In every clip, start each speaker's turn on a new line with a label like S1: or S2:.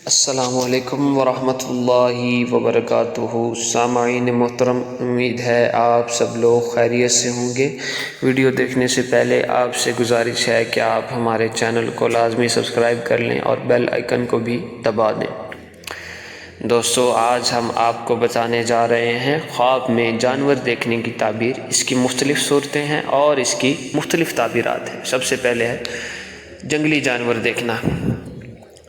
S1: السلام علیکم ورحمۃ اللہ وبرکاتہ۔ سامعین محترم، امید ہے آپ سب لوگ خیریت سے ہوں گے۔ ویڈیو دیکھنے سے پہلے آپ سے گزارش ہے کہ آپ ہمارے چینل کو لازمی سبسکرائب کر لیں اور بیل آئیکن کو بھی دبا دیں۔ دوستو، آج ہم آپ کو بتانے جا رہے ہیں خواب میں جانور دیکھنے کی تعبیر۔ اس کی مختلف صورتیں ہیں اور اس کی مختلف تعبیرات ہیں۔ سب سے پہلے ہے جنگلی جانور دیکھنا۔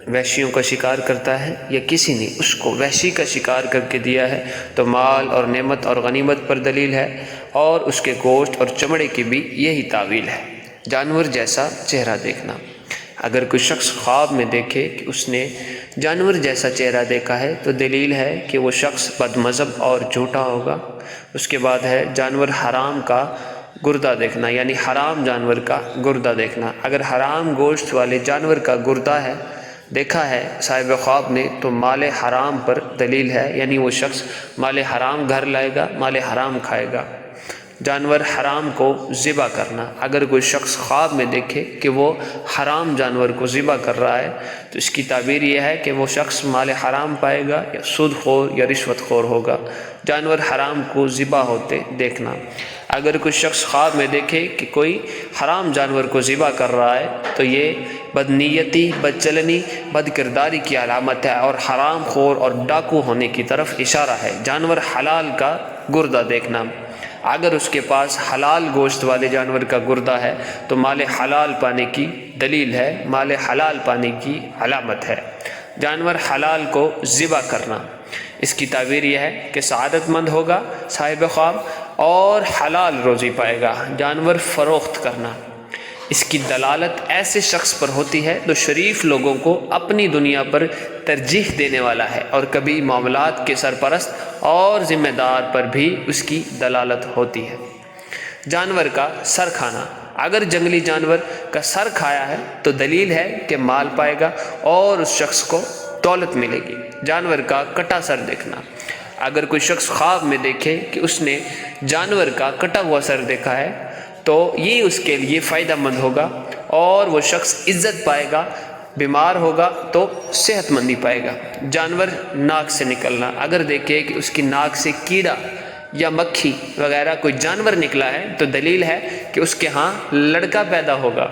S1: وحشیوں کا شکار کرتا ہے یا کسی نے اس کو وحشی کا شکار کر کے دیا ہے تو مال اور نعمت اور غنیمت پر دلیل ہے، اور اس کے گوشت اور چمڑے کی بھی یہی تعویل ہے۔ جانور جیسا چہرہ دیکھنا۔ اگر کوئی شخص خواب میں دیکھے کہ اس نے جانور جیسا چہرہ دیکھا ہے تو دلیل ہے کہ وہ شخص بد مذہب اور جھوٹا ہوگا۔ اس کے بعد ہے جانور حرام کا گردہ دیکھنا، یعنی حرام جانور کا گردہ دیکھنا۔ اگر حرام گوشت والے جانور کا گردہ دیکھا ہے صاحب خواب نے تو مال حرام پر دلیل ہے، یعنی وہ شخص مال حرام گھر لائے گا، مال حرام کھائے گا۔ جانور حرام کو ذبح کرنا۔ اگر کوئی شخص خواب میں دیکھے کہ وہ حرام جانور کو ذبح کر رہا ہے تو اس کی تعبیر یہ ہے کہ وہ شخص مال حرام پائے گا یا سود خور یا رشوت خور ہوگا۔ جانور حرام کو ذبح ہوتے دیکھنا۔ اگر کوئی شخص خواب میں دیکھے کہ کوئی حرام جانور کو ذبح کر رہا ہے تو یہ بدنیتی، بدچلنی، بد کرداری کی علامت ہے اور حرام خور اور ڈاکو ہونے کی طرف اشارہ ہے۔ جانور حلال کا گردہ دیکھنا۔ اگر اس کے پاس حلال گوشت والے جانور کا گردہ ہے تو مال حلال پانے کی دلیل ہے، مال حلال پانے کی علامت ہے۔ جانور حلال کو ذبح کرنا۔ اس کی تعبیر یہ ہے کہ سعادت مند ہوگا صاحب خواب اور حلال روزی پائے گا۔ جانور فروخت کرنا۔ اس کی دلالت ایسے شخص پر ہوتی ہے جو شریف لوگوں کو اپنی دنیا پر ترجیح دینے والا ہے، اور کبھی معاملات کے سرپرست اور ذمہ دار پر بھی اس کی دلالت ہوتی ہے۔ جانور کا سر کھانا۔ اگر جنگلی جانور کا سر کھایا ہے تو دلیل ہے کہ مال پائے گا اور اس شخص کو دولت ملے گی۔ جانور کا کٹا سر دیکھنا۔ اگر کوئی شخص خواب میں دیکھے کہ اس نے جانور کا کٹا ہوا سر دیکھا ہے تو یہ اس کے لیے فائدہ مند ہوگا اور وہ شخص عزت پائے گا۔ بیمار ہوگا تو صحت مندی پائے گا۔ جانور ناک سے نکلنا۔ اگر دیکھے کہ اس کی ناک سے کیڑا یا مکھی وغیرہ کوئی جانور نکلا ہے تو دلیل ہے کہ اس کے ہاں لڑکا پیدا ہوگا۔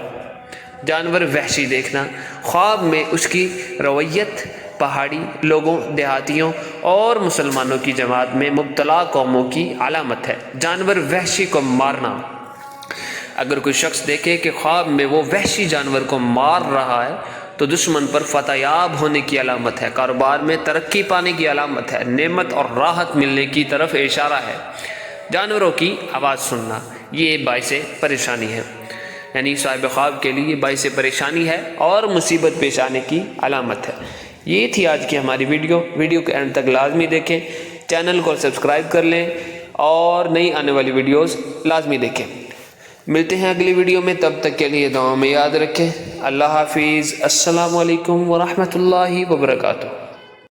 S1: جانور وحشی دیکھنا۔ خواب میں اس کی رویت پہاڑی لوگوں، دیہاتیوں اور مسلمانوں کی جماعت میں مبتلا قوموں کی علامت ہے۔ جانور وحشی کو مارنا۔ اگر کوئی شخص دیکھے کہ خواب میں وہ وحشی جانور کو مار رہا ہے تو دشمن پر فتح یاب ہونے کی علامت ہے، کاروبار میں ترقی پانے کی علامت ہے، نعمت اور راحت ملنے کی طرف اشارہ ہے۔ جانوروں کی آواز سننا۔ یہ باعث پریشانی ہے، یعنی صاحب خواب کے لیے باعث پریشانی ہے اور مصیبت پیش آنے کی علامت ہے۔ یہ تھی آج کی ہماری ویڈیو کے اینڈ تک لازمی دیکھیں، چینل کو سبسکرائب کر لیں اور نئی آنے والی ویڈیوز لازمی دیکھیں۔ ملتے ہیں اگلی ویڈیو میں، تب تک کے لیے دعاؤں میں یاد رکھیں۔ اللہ حافظ۔ السلام علیکم ورحمۃ اللہ وبرکاتہ۔